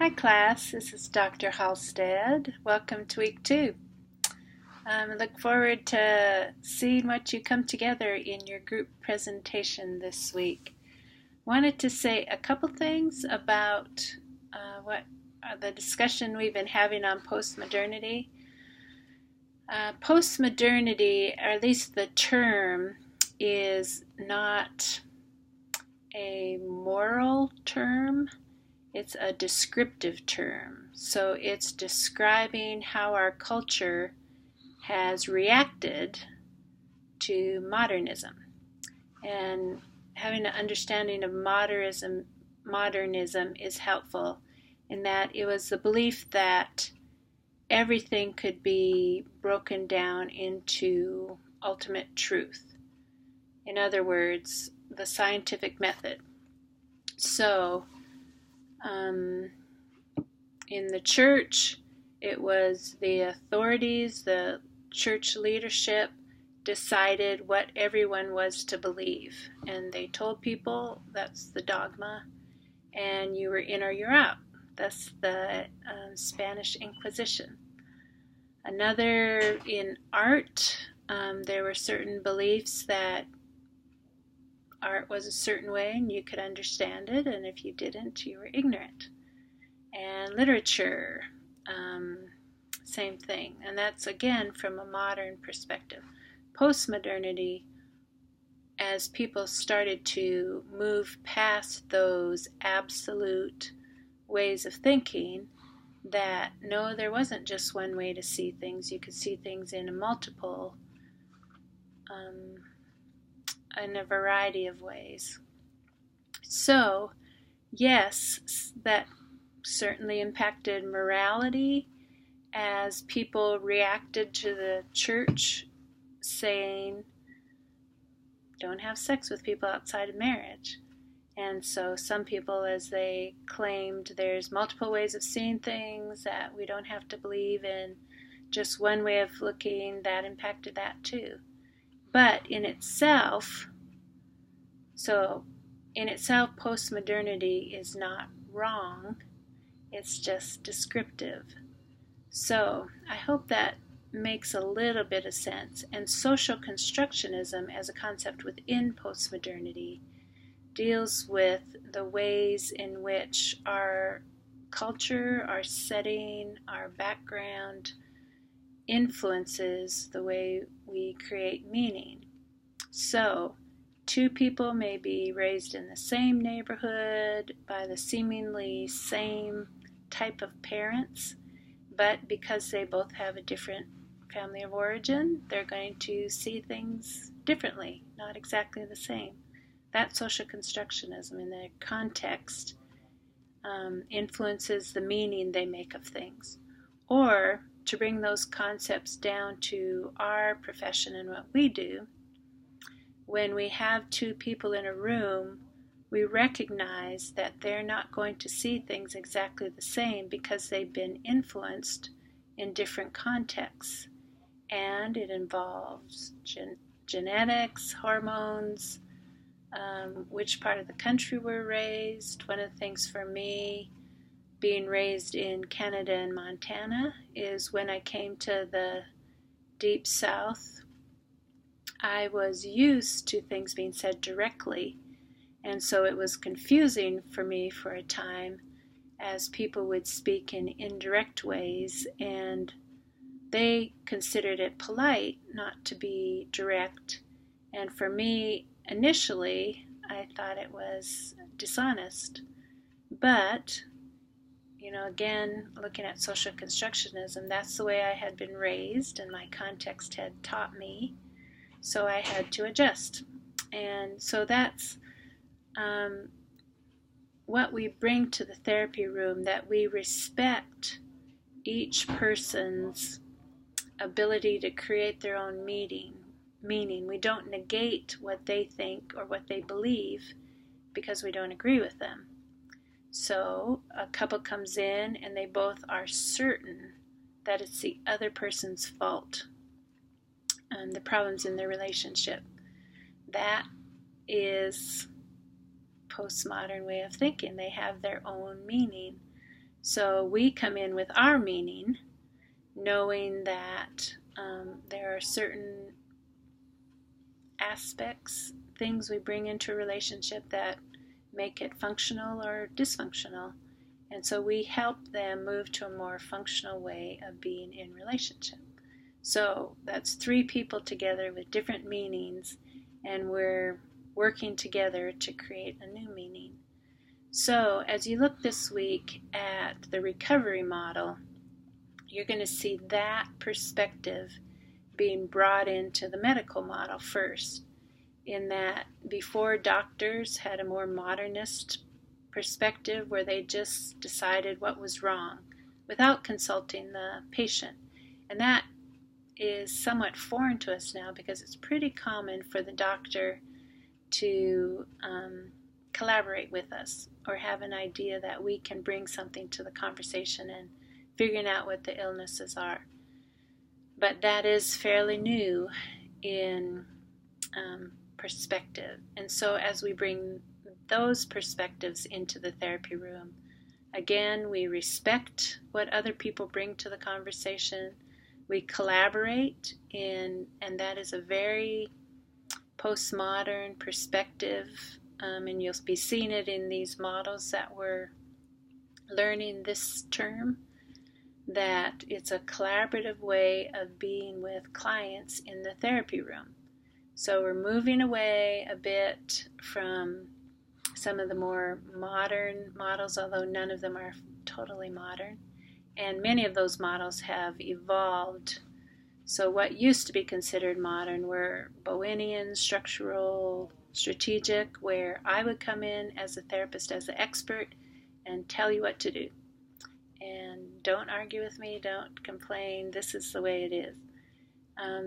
Hi class, this is Dr. Halstead. Welcome to week 2. I look forward to seeing what you come together in your group presentation this week. Wanted to say a couple things about what the discussion we've been having on postmodernity. Postmodernity, or at least the term, is not a moral term. It's a descriptive term. So it's describing how our culture has reacted to modernism. And having an understanding of modernism is helpful in that it was the belief that everything could be broken down into ultimate truth. In other words, the scientific method. So, in the church, it was the authorities, the church leadership decided what everyone was to believe. And they told people that's the dogma, and you were in or you're out. That's the Spanish Inquisition. Another, in art, there were certain beliefs that art was a certain way and you could understand it, and if you didn't, you were ignorant. And literature, same thing. And that's again from a modern perspective. Postmodernity, as people started to move past those absolute ways of thinking, that no, there wasn't just one way to see things. You could see things in in a variety of ways. So, yes, that certainly impacted morality as people reacted to the church saying, don't have sex with people outside of marriage. And so some people, as they claimed there's multiple ways of seeing things, that we don't have to believe in just one way of looking, that impacted that too. But in itself, postmodernity is not wrong. It's just descriptive. So I hope that makes a little bit of sense. And social constructionism as a concept within postmodernity deals with the ways in which our culture, our setting, our background influences the way we create meaning. So, two people may be raised in the same neighborhood by the seemingly same type of parents, but because they both have a different family of origin, they're going to see things differently, not exactly the same. That social constructionism in their context influences the meaning they make of things. Or, to bring those concepts down to our profession and what we do, when we have two people in a room, we recognize that they're not going to see things exactly the same because they've been influenced in different contexts. And it involves genetics, hormones, which part of the country we're raised. One of the things for me, being raised in Canada and Montana, is when I came to the Deep South, I was used to things being said directly, and so it was confusing for me for a time as people would speak in indirect ways, and they considered it polite not to be direct. And for me, initially, I thought it was dishonest. But, again, looking at social constructionism, that's the way I had been raised and my context had taught me. So I had to adjust. And so that's what we bring to the therapy room, that we respect each person's ability to create their own meaning. We don't negate what they think or what they believe because we don't agree with them. So a couple comes in and they both are certain that it's the other person's fault, the problems in their relationship. That is postmodern way of thinking. They have their own meaning. So we come in with our meaning, knowing that there are certain aspects, things we bring into a relationship that make it functional or dysfunctional. And so we help them move to a more functional way of being in relationship. So that's 3 people together with different meanings, and we're working together to create a new meaning. So as you look this week at the recovery model, you're going to see that perspective being brought into the medical model first, in that before, doctors had a more modernist perspective where they just decided what was wrong without consulting the patient. And that is somewhat foreign to us now, because it's pretty common for the doctor to collaborate with us or have an idea that we can bring something to the conversation and figuring out what the illnesses are. But that is fairly new in perspective. And so as we bring those perspectives into the therapy room, again, we respect what other people bring to the conversation. We collaborate, and that is a very postmodern perspective, and you'll be seeing it in these models that we're learning this term, that it's a collaborative way of being with clients in the therapy room. So we're moving away a bit from some of the more modern models, although none of them are totally modern. And many of those models have evolved. So what used to be considered modern were Bowenian, structural, strategic, where I would come in as a therapist, as an expert, and tell you what to do. And don't argue with me, don't complain, this is the way it is.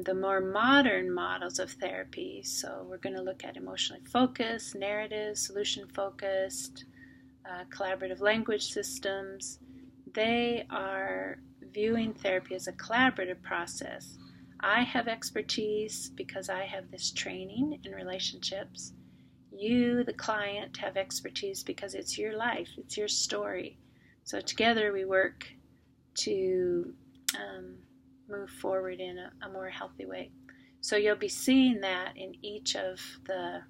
The more modern models of therapy, so we're going to look at emotionally focused, narrative, solution focused, collaborative language systems. They are viewing therapy as a collaborative process. I have expertise because I have this training in relationships. You, the client, have expertise because it's your life, it's your story. So together we work to move forward in a more healthy way. So you'll be seeing that in each of the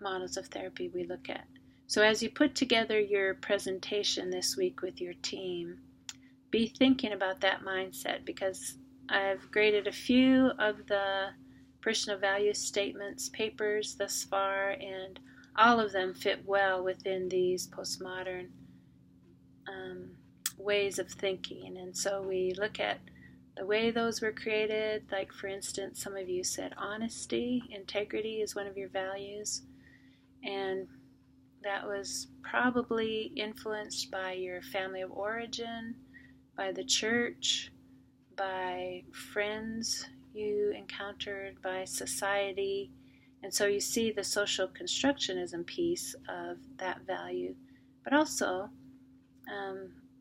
models of therapy we look at. So as you put together your presentation this week with your team, be thinking about that mindset, because I've graded a few of the personal value statements papers thus far, and all of them fit well within these postmodern ways of thinking. And so we look at the way those were created. Like, for instance, some of you said honesty, integrity is one of your values, and that was probably influenced by your family of origin, by the church, by friends you encountered, by society. And so you see the social constructionism piece of that value, but also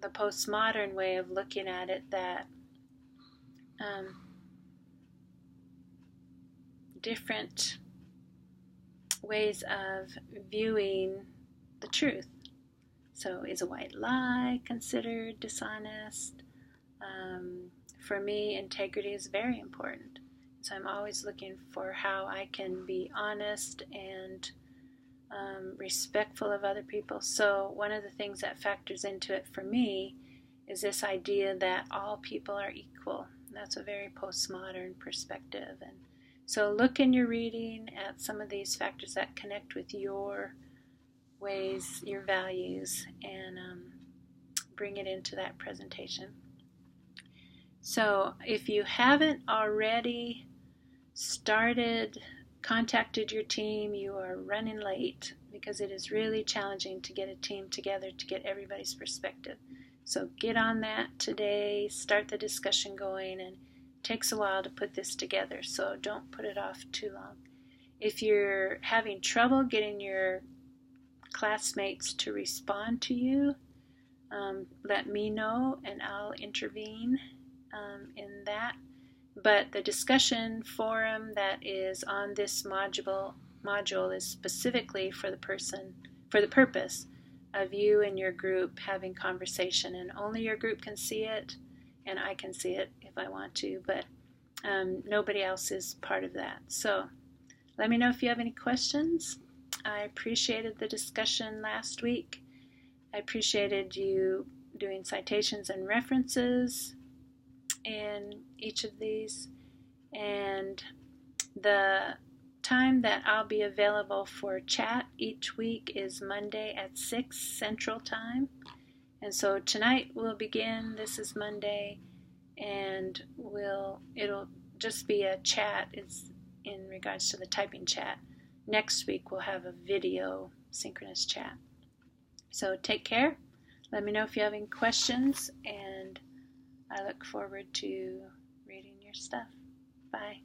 the postmodern way of looking at it, that different ways of viewing the truth. So is a white lie considered dishonest? For me, integrity is very important. So I'm always looking for how I can be honest and respectful of other people. So one of the things that factors into it for me is this idea that all people are equal. That's a very postmodern perspective. And so look in your reading at some of these factors that connect with your ways, your values, and bring it into that presentation. So if you haven't already contacted your team, you are running late, because it is really challenging to get a team together to get everybody's perspective. So get on that today, start the discussion going, and it takes a while to put this together, so don't put it off too long. If you're having trouble getting your classmates to respond to you, let me know and I'll intervene in that. But the discussion forum that is on this module is specifically for the purpose of you and your group having conversation, and only your group can see it, and I can see it if I want to, but nobody else is part of that. So let me know if you have any questions. I appreciated the discussion last week. I appreciated you doing citations and references in each of these, and the time that I'll be available for chat each week is Monday at 6 Central Time. And so tonight we'll begin. This is Monday, and it'll just be a chat. It's in regards to the typing chat. Next week we'll have a video synchronous chat. So take care. Let me know if you have any questions, and I look forward to reading your stuff. Bye.